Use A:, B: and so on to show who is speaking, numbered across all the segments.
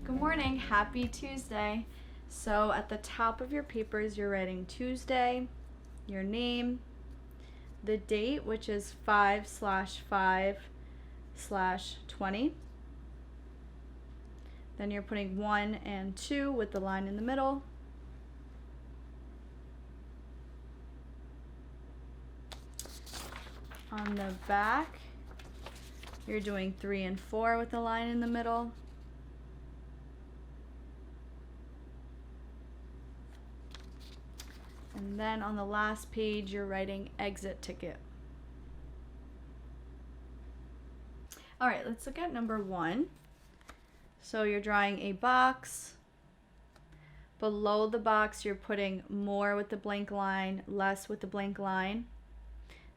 A: Good morning, happy Tuesday. So at the top of your papers, you're writing Tuesday, your name, the date, which is 5/5/20. Then you're putting 1 and 2 with the line in the middle. On the back, you're doing 3 and 4 with the line in the middle. And then on the last page, you're writing exit ticket. All right, let's look at number 1. So you're drawing a box. Below the box, you're putting more with the blank line, less with the blank line.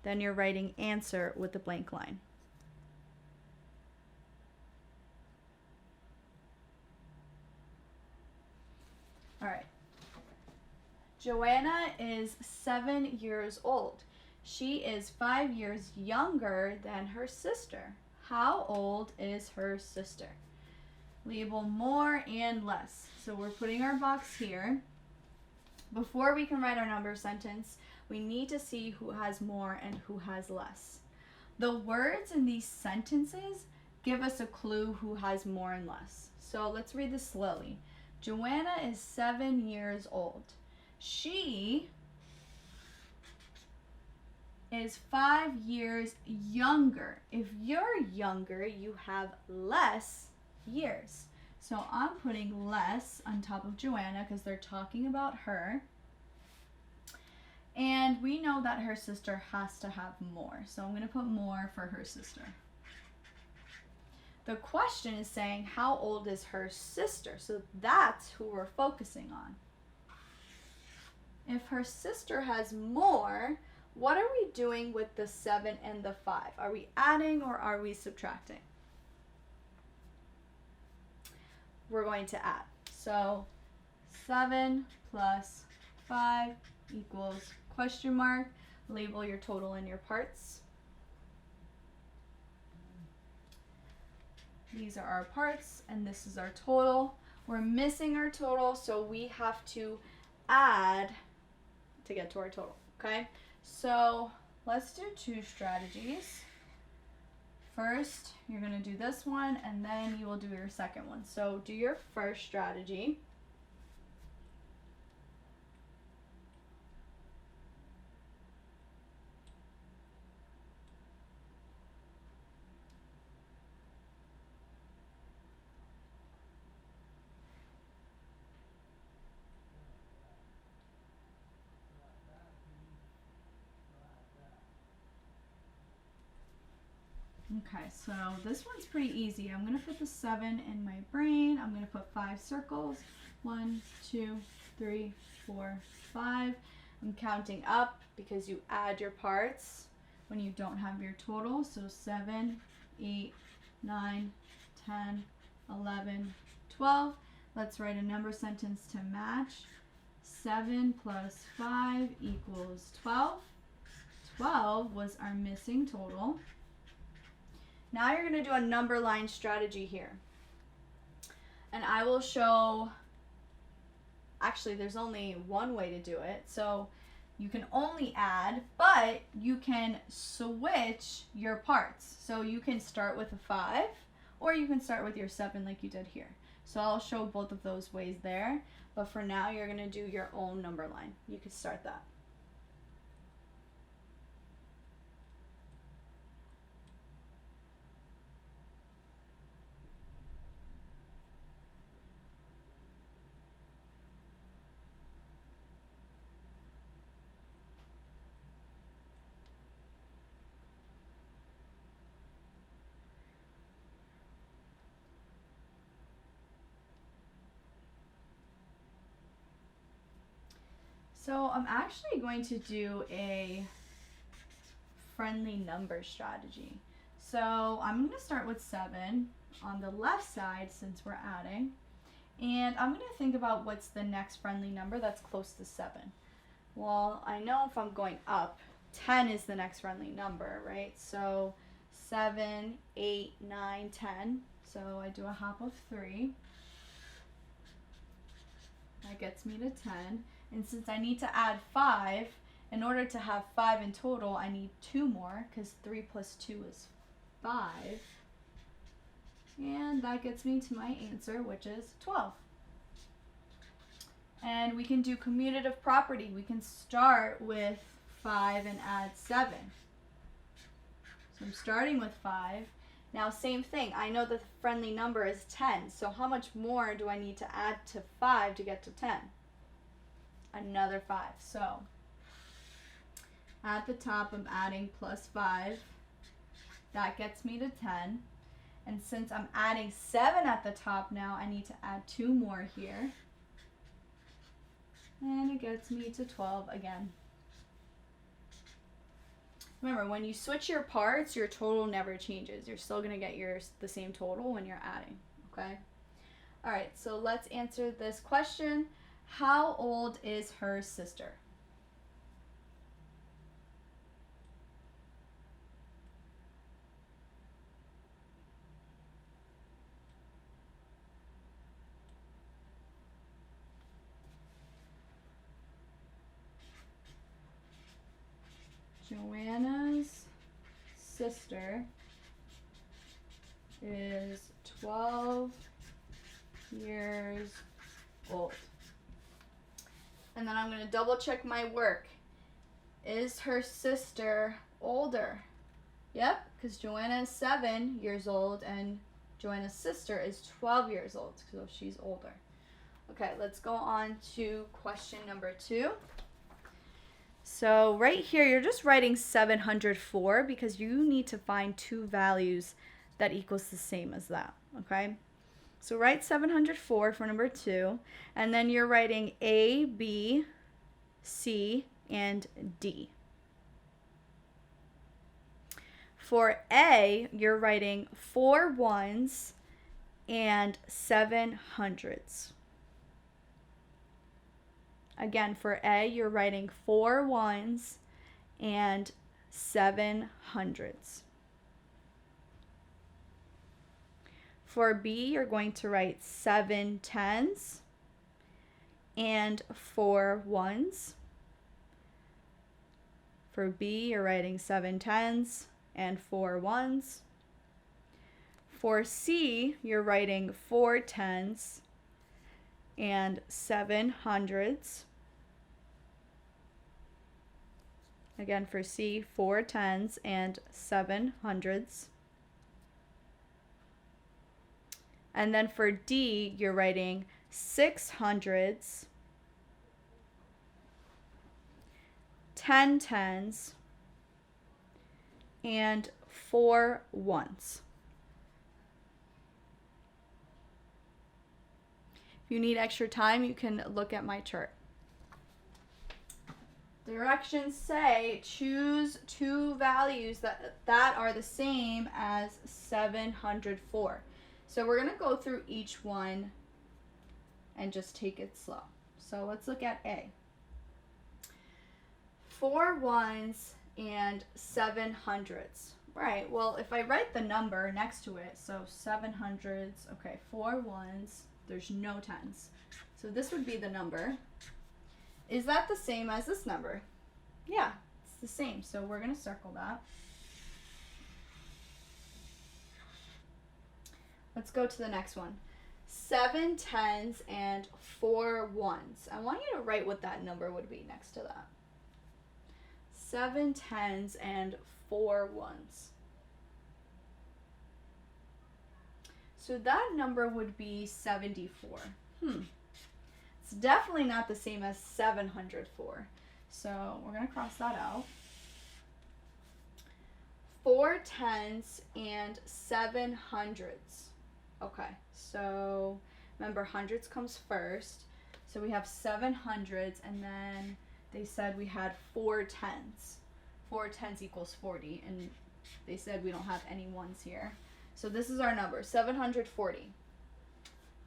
A: Then you're writing answer with the blank line. All right. Joanna is 7 years old. She is 5 years younger than her sister. How old is her sister? Label more and less. So we're putting our box here. Before we can write our number sentence, we need to see who has more and who has less. The words in these sentences give us a clue who has more and less. So let's read this slowly. Joanna is 7 years old. She is 5 years younger. If you're younger, you have less years. So I'm putting less on top of Joanna because they're talking about her. And we know that her sister has to have more. So I'm going to put more for her sister. The question is saying, how old is her sister? So that's who we're focusing on. If her sister has more, what are we doing with the 7 and the 5? Are we adding or are we subtracting? We're going to add. So 7 plus 5 equals question mark. Label your total and your parts. These are our parts and this is our total. We're missing our total, so we have to add to get to our total, okay? So let's do 2 strategies. First, you're going to do this one, and then you will do your second one. So do your first strategy. Okay, so this one's pretty easy. I'm going to put the 7 in my brain. I'm going to put 5 circles. 1, 2, 3, 4, 5. I'm counting up because you add your parts when you don't have your total. So 7, 8, 9, 10, 11, 12. Let's write a number sentence to match. 7 plus 5 equals 12. 12 was our missing total. Now you're going to do a number line strategy here. And I will show, actually there's only one way to do it. So you can only add, but you can switch your parts. So you can start with a 5 or you can start with your 7 like you did here. So I'll show both of those ways there. But for now, you're going to do your own number line. You can start that. So I'm actually going to do a friendly number strategy. So I'm going to start with 7 on the left side since we're adding. And I'm going to think about what's the next friendly number that's close to 7. Well, I know if I'm going up, 10 is the next friendly number, right? So 7, 8, 9, 10. So I do a hop of 3. That gets me to 10. And since I need to add 5, in order to have 5 in total, I need 2 more, because 3 plus 2 is 5. And that gets me to my answer, which is 12. And we can do commutative property. We can start with 5 and add 7. So I'm starting with 5. Now same thing, I know the friendly number is 10, so how much more do I need to add to 5 to get to 10? Another 5. So at the top I'm adding plus 5. That gets me to 10. And since I'm adding 7 at the top now, I need to add 2 more here. And it gets me to 12 again. Remember, when you switch your parts, your total never changes. You're still going to get the same total when you're adding, okay? All right, so let's answer this question. How old is her sister? Joanna's sister is 12 years old. And then I'm going to double check my work. Is her sister older? Yep, because Joanna is 7 years old and Joanna's sister is 12 years old, so she's older. Okay, let's go on to question number 2. So right here, you're just writing 704 because you need to find 2 values that equals the same as that, okay? So write 704 for number 2, and then you're writing A, B, C, and D. For A, you're writing 4 ones and 7 hundreds. Again, for A, you're writing 4 ones and 7 hundreds. For B, you're going to write 7 tens and 4 ones. For B, you're writing 7 tens and 4 ones. For C, you're writing 4 tens and 7 hundreds. Again, for C, 4 tens and 7 hundreds. And then for D, you're writing 6 hundreds, 10 tens, and 4 ones. If you need extra time, you can look at my chart. Directions say choose 2 values that are the same as 704. So we're going to go through each one and just take it slow. So let's look at A. 4 ones and 7 hundreds. Right, well, if I write the number next to it, so 7 hundreds, okay, 4 ones, there's no tens. So this would be the number. Is that the same as this number? Yeah, it's the same. So we're going to circle that. Let's go to the next one. 7 tens and 4 ones. I want you to write what that number would be next to that. 7 tens and 4 ones. So that number would be 74. It's definitely not the same as 704. So we're going to cross that out. 4 tens and 7 hundreds. Okay, so remember hundreds comes first. So we have 7 hundreds, and then they said we had 4 tens. 4 tens equals 40, and they said we don't have any ones here. So this is our number, 740.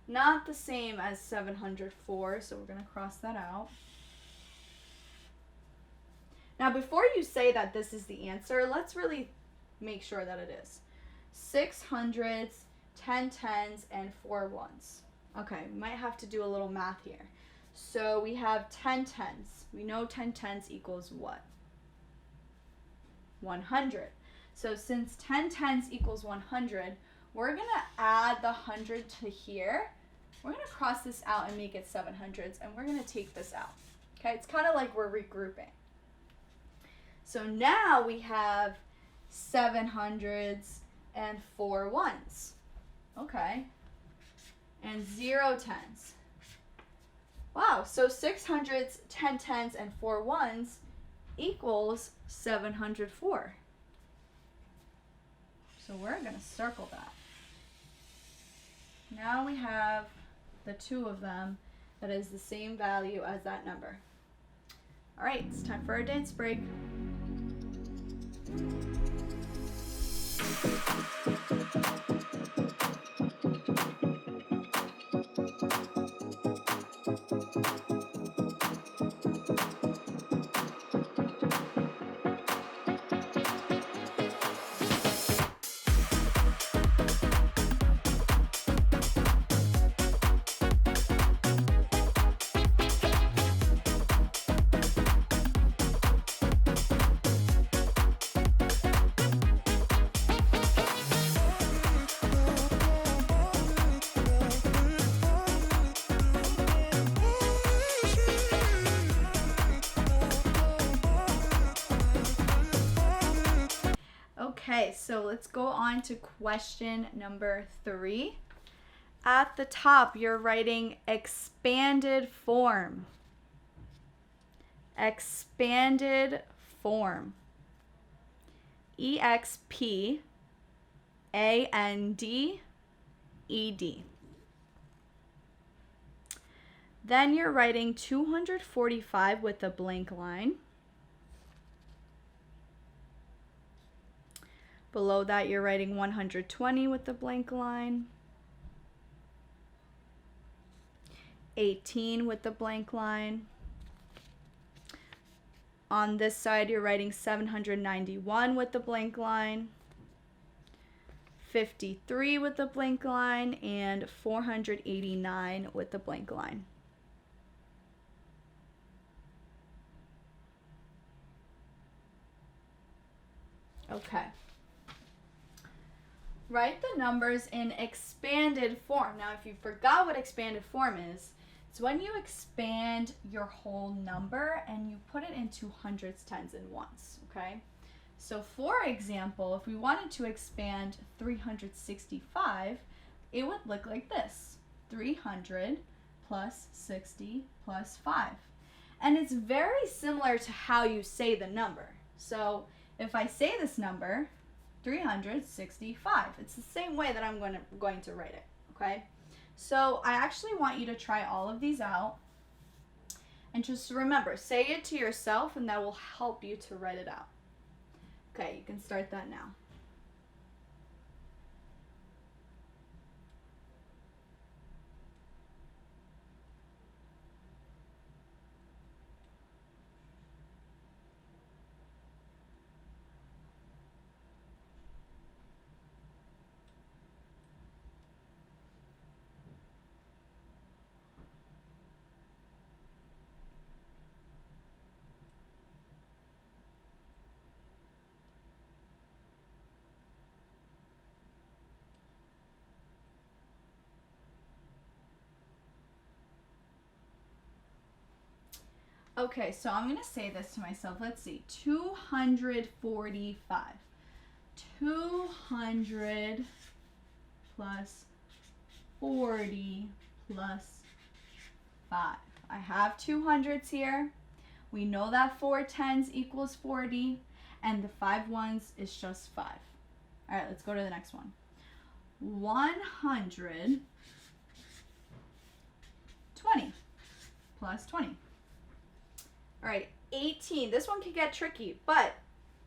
A: Not the same as 704, so we're going to cross that out. Now, before you say that this is the answer, let's really make sure that it is. 6 hundreds, 10 tens, and 4 ones. Okay, we might have to do a little math here. So we have 10 tenths. We know 10 tenths equals what? 100. So since 10 tenths equals 100, we're going to add the 100 to here. We're going to cross this out and make it 700s, and we're going to take this out. Okay, it's kind of like we're regrouping. So now we have 700s and 4 ones. Okay, and 0 tens. Wow, so 600s, 10 tens, and 4 ones equals 704. So we're going to circle that. Now we have the two of them that is the same value as that number. All right, it's time for our dance break. Okay, so let's go on to question number 3. At the top, you're writing expanded form. Expanded form. EXPANDED. Then you're writing 245 with a blank line. Below that, you're writing 120 with the blank line. 18 with the blank line. On this side, you're writing 791 with the blank line. 53 with the blank line, and 489 with the blank line. Okay. Write the numbers in expanded form. Now, if you forgot what expanded form is, it's when you expand your whole number and you put it into hundreds, tens, and ones, okay? So, for example, if we wanted to expand 365, it would look like this. 300 plus 60 plus 5. And it's very similar to how you say the number. So, if I say this number, 365. It's the same way that I'm going to write it, okay? So I actually want you to try all of these out. And just remember, say it to yourself and that will help you to write it out. Okay, you can start that now. Okay, so I'm going to say this to myself. Let's see. 245. 200 plus 40 plus 5. I have 200s here. We know that 4 tens equals 40, and the 5 ones is just 5. All right, let's go to the next one. 120 plus 20. All right, 18. This one can get tricky, but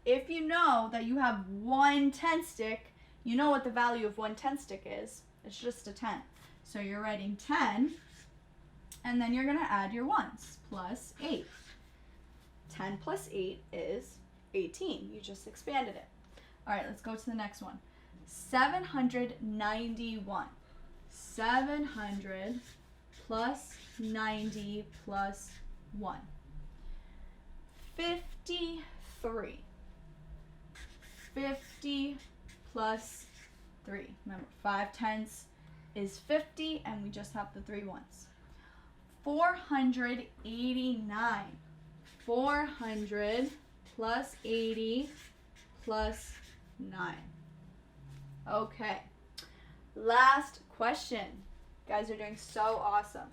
A: if you know that you have 1 10 stick, you know what the value of 1 10 stick is. It's just a 10. So you're writing 10, and then you're going to add your ones, plus 8. 10 plus 8 is 18. You just expanded it. All right, let's go to the next one. 791. 700 plus 90 plus 1. 53. 50 plus 3. Remember, 5/10 is 50, and we just have the 3 ones. 489. 400 plus 80 plus 9. Okay. Last question. You guys are doing so awesome.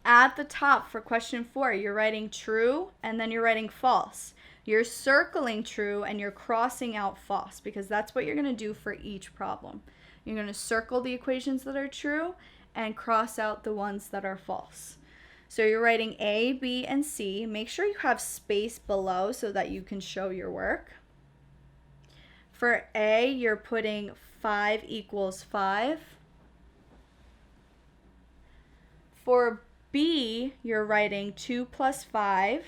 A: At the top for question 4, you're writing true and then you're writing false. You're circling true and you're crossing out false because that's what you're going to do for each problem. You're going to circle the equations that are true and cross out the ones that are false. So you're writing A, B, and C. Make sure you have space below so that you can show your work. For A, you're putting 5 equals 5. For B, you're writing 2 plus 5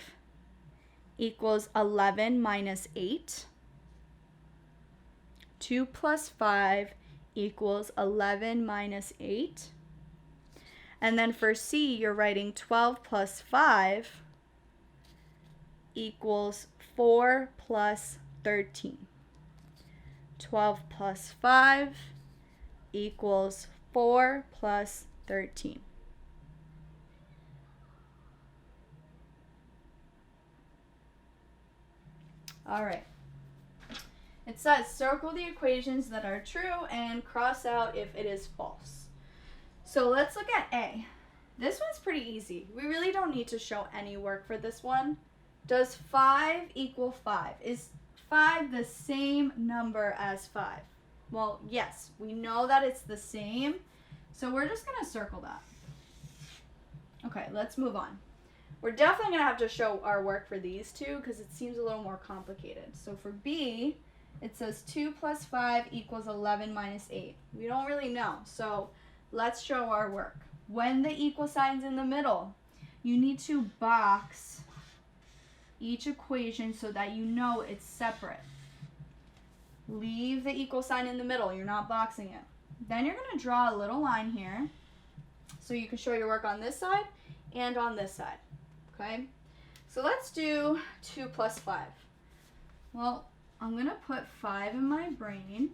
A: equals 11 minus 8. 2 plus 5 equals 11 minus 8. And then for C, you're writing 12 plus 5 equals 4 plus 13. 12 plus 5 equals 4 plus 13. All right. It says circle the equations that are true and cross out if it is false. So let's look at A. This one's pretty easy. We really don't need to show any work for this one. Does 5 equal 5? Is 5 the same number as 5? Well, yes, we know that it's the same. So we're just going to circle that. Okay, let's move on. We're definitely going to have to show our work for these two because it seems a little more complicated. So for B, it says 2 plus 5 equals 11 minus 8. We don't really know. So let's show our work. When the equal sign's in the middle, you need to box each equation so that you know it's separate. Leave the equal sign in the middle. You're not boxing it. Then you're going to draw a little line here so you can show your work on this side and on this side. Okay? So let's do 2 plus 5. Well, I'm going to put 5 in my brain,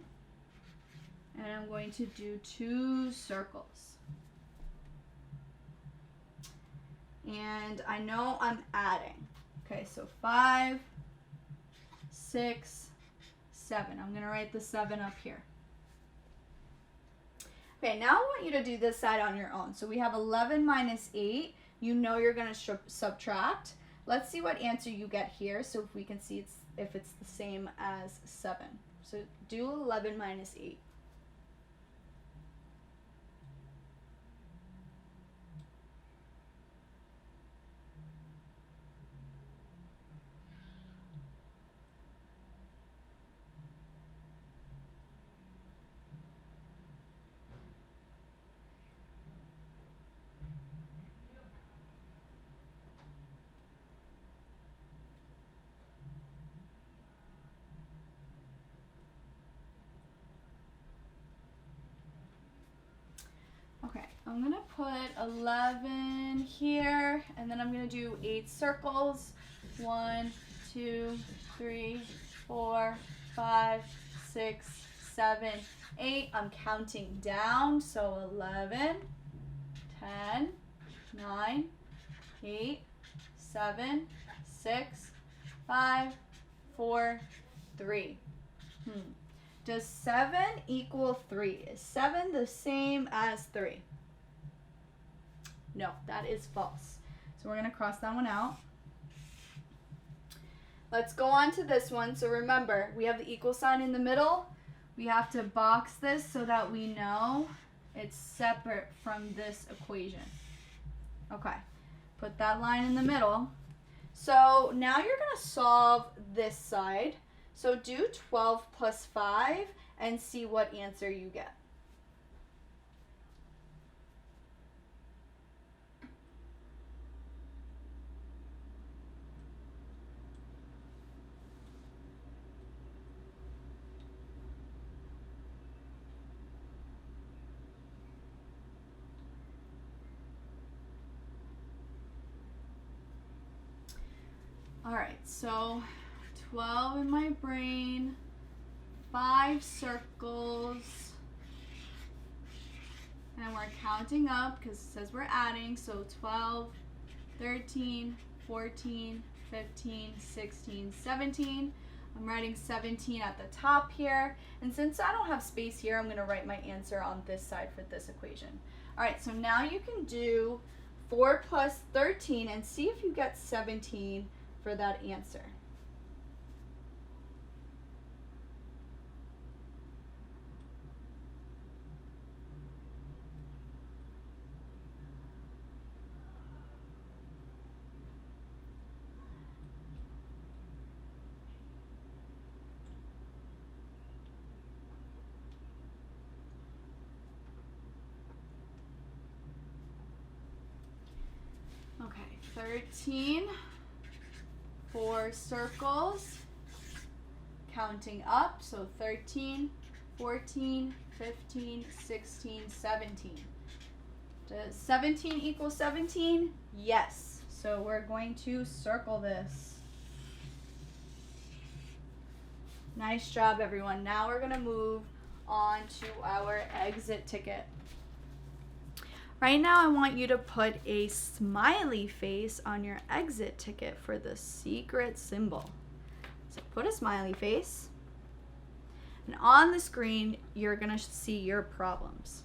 A: and I'm going to do 2 circles. And I know I'm adding. Okay, so 5, 6, 7. I'm going to write the 7 up here. Okay, now I want you to do this side on your own. So we have 11 minus 8. You know you're going to subtract. Let's see what answer you get here so if we can see if it's the same as 7. So do 11 minus 8. Okay, I'm going to put 11 here, and then I'm going to do 8 circles. 1, 2, 3, 4, 5, 6, 7, 8. I'm counting down, so 11, 10, 9, 8, 7, 6, 5, 4, 3. Does 7 equal 3? Is 7 the same as 3? No, that is false. So we're going to cross that one out. Let's go on to this one. So remember, we have the equal sign in the middle. We have to box this so that we know it's separate from this equation. Okay, put that line in the middle. So now you're going to solve this side. So do 12 plus 5 and see what answer you get. All right, so 12 in my brain, 5 circles, and we're counting up because it says we're adding, so 12, 13, 14, 15, 16, 17. I'm writing 17 at the top here, and since I don't have space here, I'm going to write my answer on this side for this equation. All right, so now you can do 4 plus 13 and see if you get 17 for that answer. Okay, 13, 4 circles, counting up, so 13, 14, 15, 16, 17. Does 17 equal 17? Yes. So we're going to circle this. Nice job, everyone. Now we're going to move on to our exit ticket. Right now, I want you to put a smiley face on your exit ticket for the secret symbol. So put a smiley face. And on the screen, you're going to see your problems.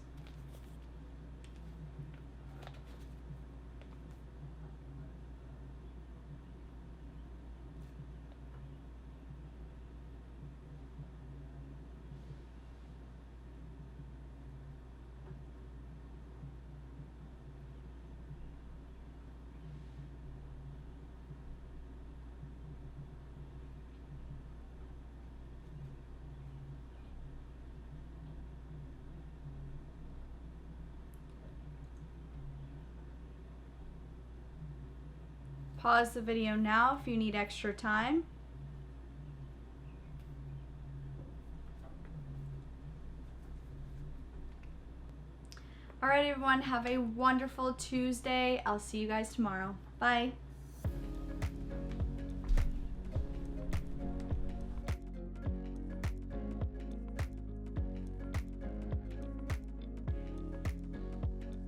A: Pause the video now if you need extra time. All right, everyone, have a wonderful Tuesday. I'll see you guys tomorrow. Bye.